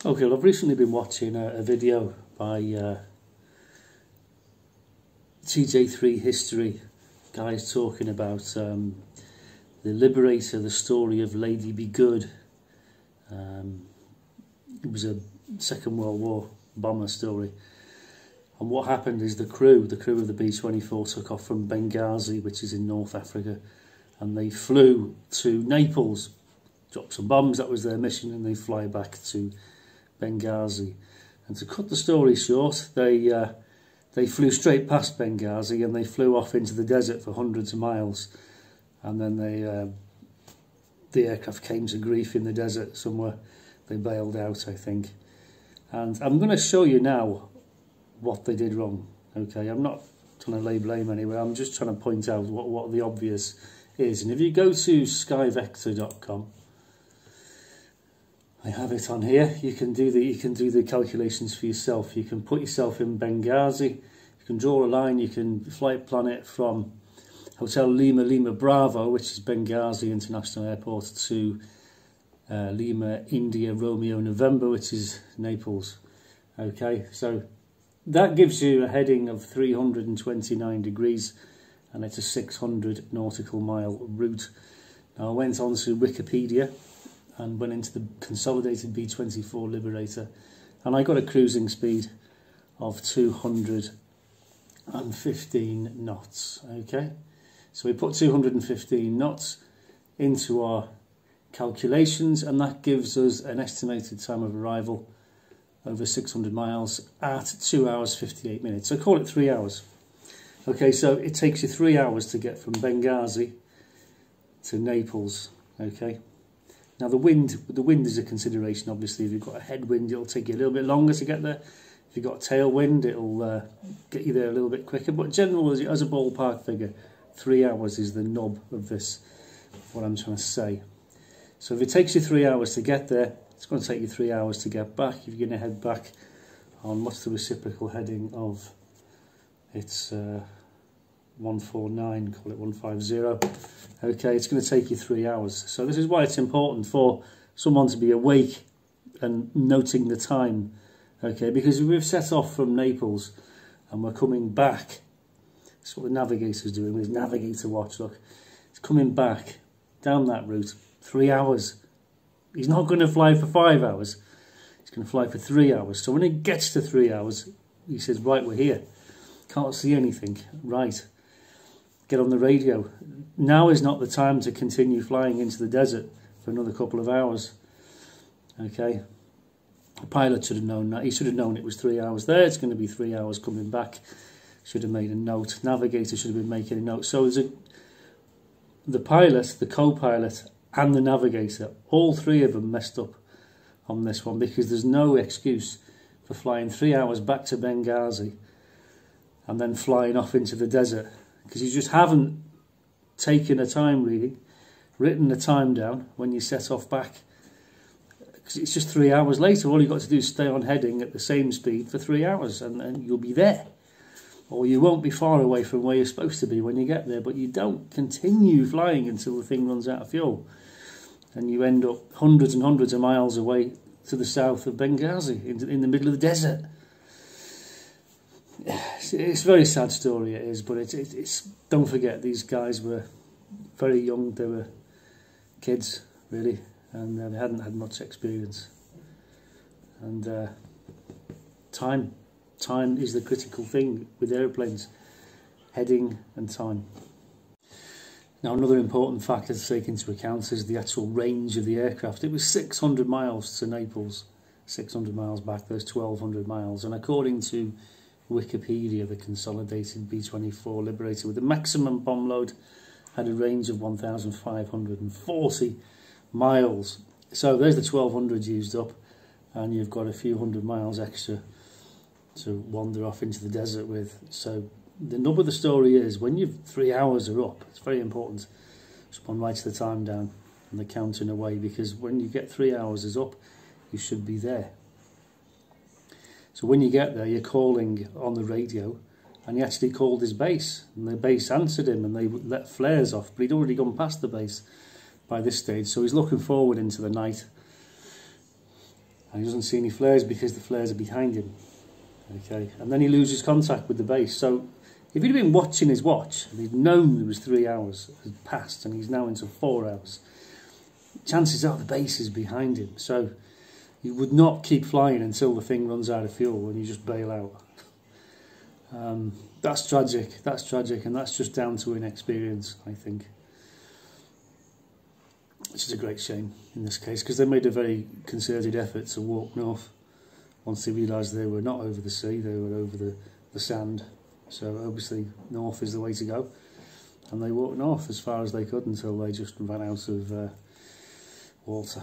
Okay, well, I've recently been watching a video by TJ3 History, guys talking about the Liberator, the story of Lady Be Good. It was a Second World War bomber story. And what happened is the crew of the B-24 took off from Benghazi, which is in North Africa, and they flew to Naples, dropped some bombs, that was their mission, and they fly back to Benghazi. And to cut the story short, they flew straight past Benghazi and they flew off into the desert for hundreds of miles, and then the aircraft came to grief in the desert somewhere. They bailed out, I think. And I'm going to show you now what they did wrong. Okay, I'm not trying to lay blame anywhere, I'm just trying to point out what the obvious is. And if you go to skyvector.com, I have it on here. You can do the calculations for yourself. You can put yourself in Benghazi. You can draw a line. You can flight plan it from Hotel Lima Bravo, which is Benghazi International Airport, to Lima India Romeo November, which is Naples. Okay, so that gives you a heading of 329 degrees, and it's a 600 nautical mile route. Now I went on to Wikipedia and went into the consolidated B-24 Liberator, and I got a cruising speed of 215 knots. Okay, so we put 215 knots into our calculations, and that gives us an estimated time of arrival over 600 miles at 2 hours 58 minutes. So call it 3 hours. Okay, so it takes you 3 hours to get from Benghazi to Naples. Okay. Now the wind is a consideration. Obviously, if you've got a headwind, it'll take you a little bit longer to get there. If you've got a tailwind, it'll get you there a little bit quicker. But generally, as a ballpark figure, 3 hours is the nub of this, what I'm trying to say. So if it takes you 3 hours to get there, it's going to take you 3 hours to get back. If you're going to head back on, what's the reciprocal heading of? It's 149, call it 150. Okay, it's going to take you 3 hours. So this is why it's important for someone to be awake and noting the time. Okay, because if we've set off from Naples and we're coming back, that's what the navigator's doing with his navigator watch. Look, it's coming back down that route, 3 hours. He's not going to fly for 5 hours. He's going to fly for 3 hours. So when it gets to 3 hours, he says, right, we're here. Can't see anything. Right. Get on the radio. Now is not the time to continue flying into the desert for another couple of hours. Okay. The pilot should have known that. He should have known it was 3 hours there. It's going to be 3 hours coming back. Should have made a note. Navigator should have been making a note. So there's the pilot, the co-pilot, and the navigator, all three of them messed up on this one, because there's no excuse for flying 3 hours back to Benghazi and then flying off into the desert, because you just haven't taken a time reading, written the time down when you set off back, because it's just 3 hours later. All you've got to do is stay on heading at the same speed for 3 hours, and you'll be there. Or you won't be far away from where you're supposed to be when you get there, but you don't continue flying until the thing runs out of fuel. And you end up hundreds and hundreds of miles away to the south of Benghazi, in the middle of the desert. It's a very sad story, it is, but it's don't forget, these guys were very young. They were kids, really, and they hadn't had much experience. And time is the critical thing with airplanes, heading and time. Now, another important factor to take into account is the actual range of the aircraft. It was 600 miles to Naples, 600 miles back, there's 1,200 miles. And according to Wikipedia, the consolidated B-24 Liberator with the maximum bomb load had a range of 1,540 miles. So there's the 1,200 used up, and you've got a few hundred miles extra to wander off into the desert with. So the nub of the story is, when your 3 hours are up, it's very important someone writes the time down and the counting away, because when you get 3 hours is up, you should be there. So when you get there, you're calling on the radio, and he actually called his base, and the base answered him, and they let flares off, but he'd already gone past the base by this stage, so he's looking forward into the night. and he doesn't see any flares because the flares are behind him. Okay, and then he loses contact with the base. So if he'd been watching his watch and he'd known there was 3 hours had passed and he's now into 4 hours, chances are the base is behind him. So you would not keep flying until the thing runs out of fuel and you just bail out. That's tragic, and that's just down to inexperience, I think. Which is a great shame in this case, because they made a very concerted effort to walk north once they realised they were not over the sea, they were over the sand. So obviously north is the way to go, and they walked north as far as they could until they just ran out of water.